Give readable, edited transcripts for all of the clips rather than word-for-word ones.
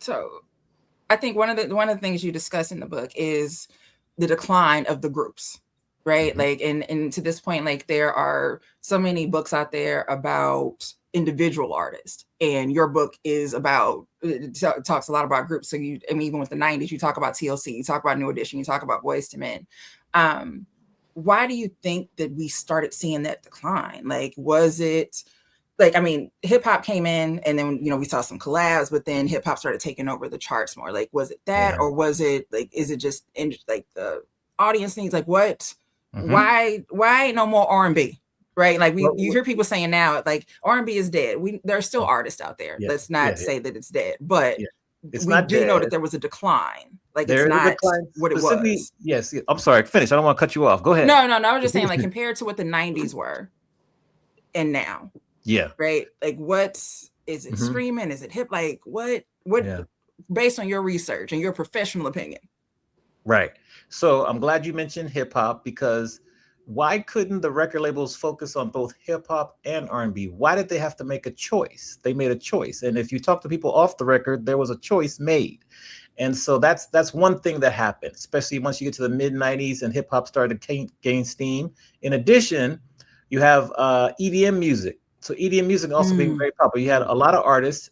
So I think one of the things you discuss in the book is the decline of the groups, right? Mm-hmm. Like, and to this point, like there are so many books out there about individual artists, and your book is about, it talks a lot about groups. So you, I mean, even with the 90s, you talk about TLC, you talk about New Edition, you talk about Boyz II Men. Why do you think that we started seeing that decline? Like, was it like, I mean, hip hop came in and then, you know, we saw some collabs, but then hip hop started taking over the charts more. Like, was it that, or was it like, is it just in, like the audience needs, like what, why ain't no more R&B? Right. Like you hear people saying now, like R&B is dead. There's still artists out there. Let's not say that it's dead, but we do know that there was a decline. Like it's not what it was. Yes. I'm sorry. Finish. I don't want to cut you off. Go ahead. No. I was just saying, like, compared to what the 90s were and now. Yeah. Right. Like, what is it? Streaming? Is it hip? Like, what? Based on your research and your professional opinion. Right. So I'm glad you mentioned hip hop, because why couldn't the record labels focus on both hip hop and R&B? Why did they have to make a choice? They made a choice. And if you talk to people off the record, there was a choice made. And so that's one thing that happened, especially once you get to the mid 90s and hip hop started to gain steam. In addition, you have EDM music. So EDM music also being very popular. You had a lot of artists,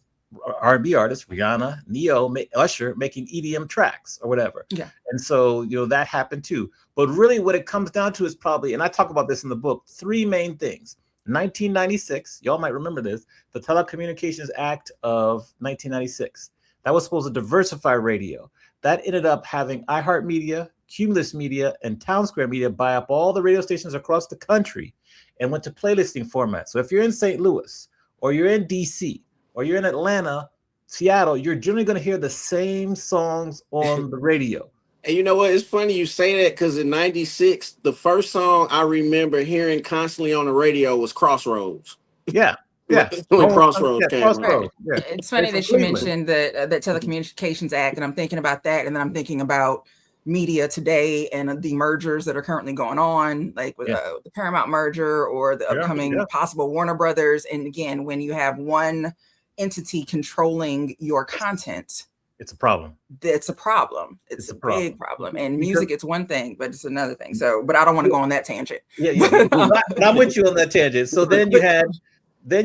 R&B artists, Rihanna, Neo, Usher, making EDM tracks or whatever. Yeah. And so, you know, that happened too. But really what it comes down to is probably, and I talk about this in the book, three main things. 1996, y'all might remember this, the Telecommunications Act of 1996. That was supposed to diversify radio. That ended up having iHeartMedia, Cumulus Media, and Townsquare Media buy up all the radio stations across the country and went to playlisting format. So if you're in St. Louis, or you're in DC, or you're in Atlanta, Seattle, you're generally going to hear the same songs on the radio. And you know what? It's funny you say that, because in 96, the first song I remember hearing constantly on the radio was Crossroads. Yeah. When Crossroads came out. Right. Yeah. It's funny that you mentioned that Telecommunications Act, and I'm thinking about that, and then I'm thinking about media today and the mergers that are currently going on, like with the Paramount merger or the upcoming possible Warner Brothers. And again, when you have one entity controlling your content, it's a problem. It's a problem. It's a big problem. And music, it's one thing, but it's another thing. So, but I don't want to go on that tangent. But I'm with you on that tangent. So then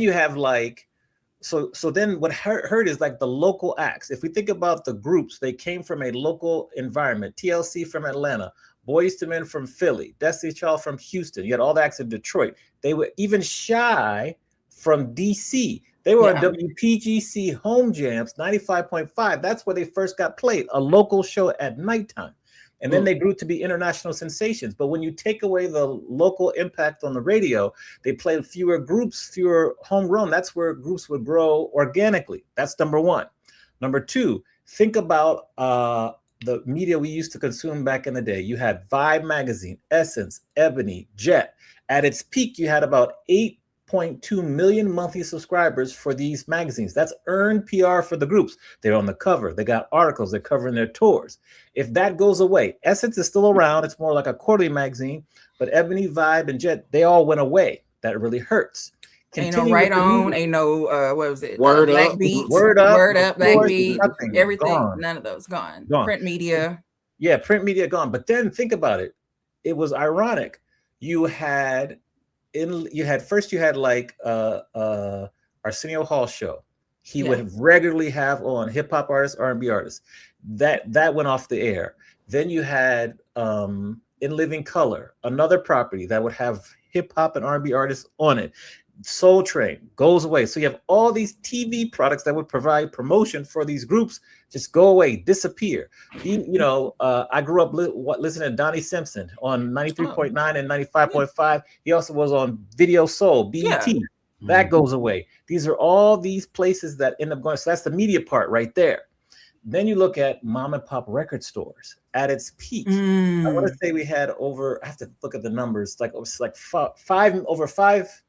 you have like, so then what hurt is like the local acts. If we think about the groups, they came from a local environment. TLC from Atlanta, Boyz II Men from Philly, Destiny Child from Houston. You had all the acts in Detroit. They were even Shy from DC. They were on WPGC Home Jams 95.5. That's where they first got played, a local show at nighttime. And then they grew to be international sensations. But when you take away the local impact on the radio, they played fewer groups, fewer homegrown. That's where groups would grow organically. That's number one. Number two, think about the media we used to consume back in the day. You had Vibe magazine, Essence, Ebony, Jet. At its peak, you had about 8.2 million monthly subscribers for these magazines. That's earned PR for the groups. They're on the cover. They got articles. They're covering their tours. If that goes away, Essence is still around. It's more like a quarterly magazine, but Ebony, Vibe, and Jet, they all went away. That really hurts. Ain't no Right On, ain't no, what was it? Word Black Up. Beats, Word Up, Black Beat, everything. Gone. None of those gone. Print media. Yeah, print media gone. But then think about it. It was ironic. You had like Arsenio Hall show. He would regularly have on hip hop artists, R&B artists. That went off the air. Then you had In Living Color, another property that would have hip hop and R&B artists on it. Soul Train goes away. So you have all these TV products that would provide promotion for these groups just go away, disappear. I grew up listening to Donnie Simpson on 93.9 and 95.5. He also was on Video Soul, BET. Yeah. That goes away. These are all these places that end up going. So that's the media part right there. Then you look at mom and pop record stores at its peak. I want to say we had over, I have to look at the numbers, like it was like over 5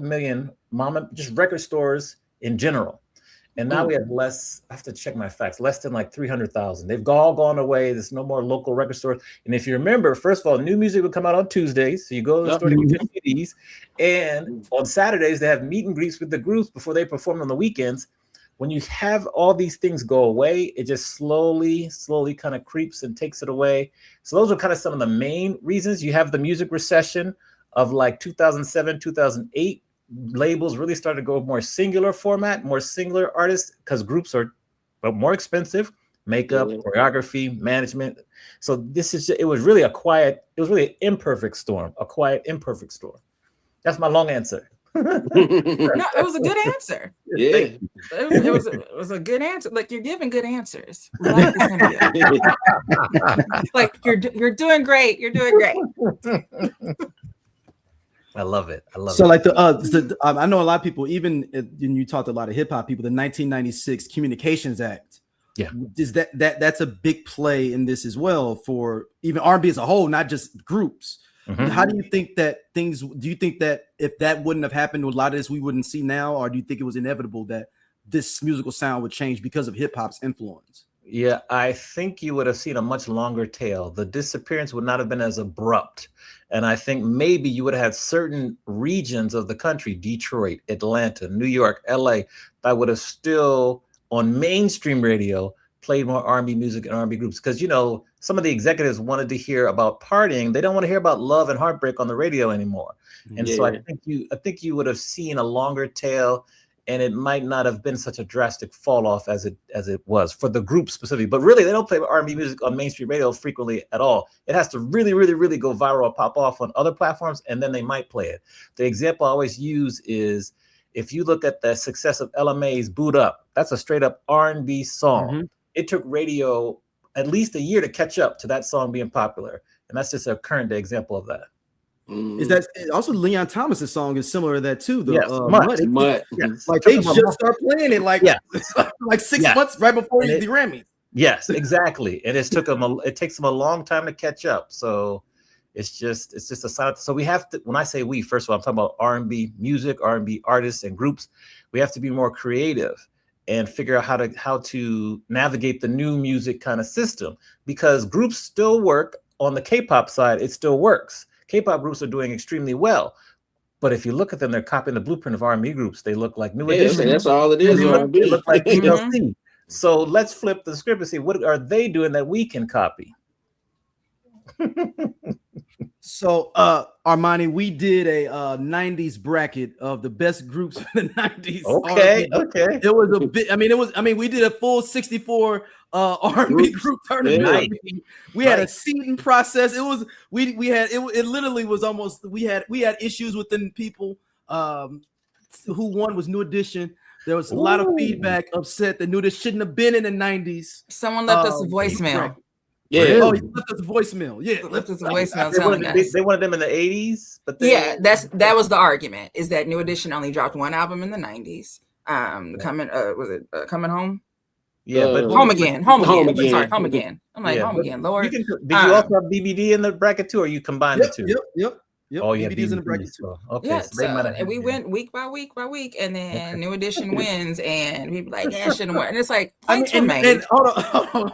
million just record stores in general. And now we have less, I have to check my facts, less than like 300,000. They've all gone away. There's no more local record stores. And if you remember, first of all, new music would come out on Tuesdays. So you go to the store to get your CDs. And on Saturdays, they have meet and greets with the groups before they perform on the weekends. when you have all these things go away, it just slowly kind of creeps and takes it away. So those are kind of some of the main reasons. You have the music recession of like 2007, 2008. Labels really started to go more singular format, more singular artists, because groups are more expensive, makeup, choreography, management. So it was really an imperfect storm, a quiet, imperfect storm. That's my long answer. No, it was a good answer. Yeah. It was a good answer. Like, you're giving good answers. We like this kind of you. Like, you're doing great. You're doing great. I love it. So like I know a lot of people, even you talked to a lot of hip hop people, the 1996 Communications Act. Yeah. Is that's a big play in this as well for even R&B as a whole, not just groups. Mm-hmm. How do you think that do you think that if that wouldn't have happened, a lot of this we wouldn't see now, or do you think it was inevitable that this musical sound would change because of hip hop's influence? Yeah, I think you would have seen a much longer tail. The disappearance would not have been as abrupt. And I think maybe you would have had certain regions of the country, Detroit, Atlanta, New York, LA, that would have still on mainstream radio played more R&B music and R&B groups. Because, some of the executives wanted to hear about partying. They don't want to hear about love and heartbreak on the radio anymore. And so I think you would have seen a longer tail, and it might not have been such a drastic fall off as it was for the group specifically. But really, they don't play R&B music on mainstream radio frequently at all. It has to really, really, really go viral or pop off on other platforms, and then they might play it. The example I always use is if you look at the success of LMA's Boot Up, that's a straight up R&B song. Mm-hmm. It took radio at least a year to catch up to that song being popular. And that's just a current day example of that. Is that also Leon Thomas's song is similar to that too? Yes, Mud. Yes. Like they just start playing it like 6 months right before the Grammy. Yes, exactly. And it takes them a long time to catch up. So it's just a silent. So we have to, when I say we, first of all, I'm talking about R&B music, R&B artists and groups. We have to be more creative and figure out how to navigate the new music kind of system, because groups still work on the K-pop side. It still works. K-pop groups are doing extremely well, but if you look at them, they're copying the blueprint of R&B groups. They look like New Edition. That's all it is. They look like TLC. So let's flip the script and see what are they doing that we can copy. So, Armani, we did a 90s bracket of the best groups in the 90s. Okay. It was a bit. We did a full 64 R&B group tournament. Yeah. We had a seeding process. It was it literally was almost we had issues within people. Who won was New Edition. There was a lot of feedback upset that New Edition shouldn't have been in the 90s. Someone left us a voicemail. Yeah. Oh, he left us a voicemail. Yeah, left us a voicemail. They wanted them in the 80s, but that was the argument, is that New Edition only dropped one album in the 90s. Coming Home? Yeah, but Home again. Sorry, Home Again. I'm like, Home Again, Lord. Did you also have BBD in the bracket too, or you combined the two? Yep. Oh, yeah, BBD's in the bracket too. Okay, yeah, and we went week by week, and then New Edition wins, and people like, yeah, shouldn't win. And it's like, hold on,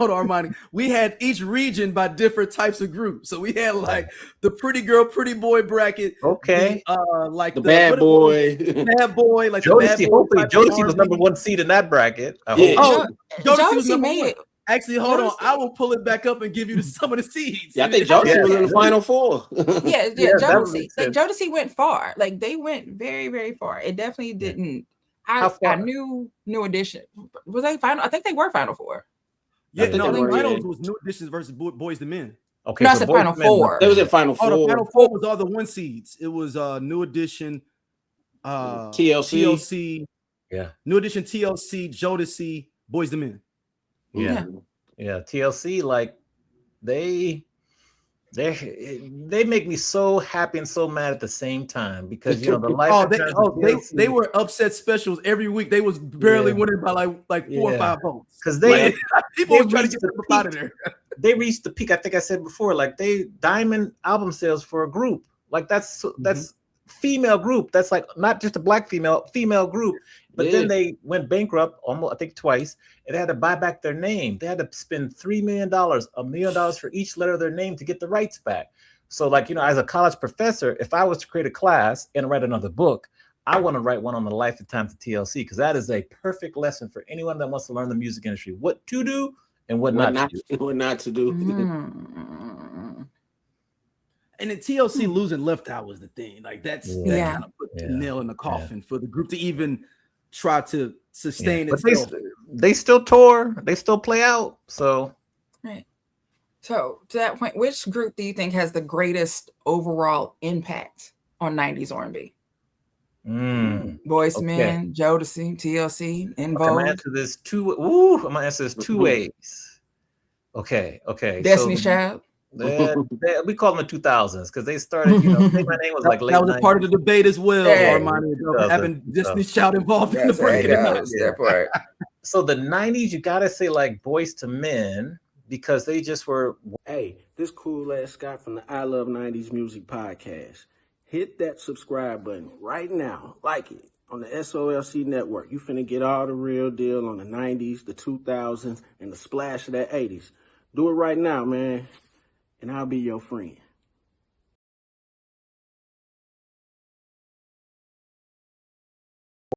Armani. We had each region by different types of groups. So we had like the pretty girl, pretty boy bracket. Okay. The bad boy, like Jodeci. Hopefully, Jodeci was number one seed in that bracket. Jodeci made it. Actually, hold on. I will pull it back up and give you some of the seeds. Yeah, I think Jodeci was in the final four. Jodeci went far. Like, they went very, very far. It definitely didn't. I knew New Edition. Was they final? I think they were final four. Yeah, no, finals was New Edition versus Boys to Men. Okay, no, I said final four. It was in final four. The final four was all the one seeds. It was New Edition, TLC. Yeah. New Edition, TLC, Jodeci, Boys to Men. Yeah. TLC, like they make me so happy and so mad at the same time, because the life. They were upset specials every week. They was barely winning by like 4 or 5 votes, because people were trying to get them out of there. They reached the peak. I think I said before, like they diamond album sales for a group. Like that's female group. That's like not just a black female group. But then they went bankrupt almost, I think, twice, and they had to buy back their name. They had to spend $3 million, $1 million for each letter of their name to get the rights back. So, like, as a college professor, if I was to create a class and write another book, I want to write one on the life of time to TLC, because that is a perfect lesson for anyone that wants to learn the music industry, what to do and what not to do. What not to do. And then TLC losing Left Eye was the thing. Like that kind of put the nail in the coffin for the group to even try to sustain itself. They still tour, they still play out. So right. So to that point, which group do you think has the greatest overall impact on 90s R&B? Boyz II Men, Jodeci, TLC, In Vogue. I'm gonna answer this two ways. Okay. Destiny's Child. We call them the 2000s because they started, you know, My Name was like late. That was a part of the debate as well. Armani, having Destiny's Child involved in the breaking that part. So the 90s, you gotta say like Boyz II Men, because they just were. Hey, this cool ass Scott from the I Love 90s Music podcast. Hit that subscribe button right now. Like it on the SOLC Network. You finna get all the real deal on the 90s, the 2000s, and the splash of that 80s. Do it right now, man, and I'll be your friend.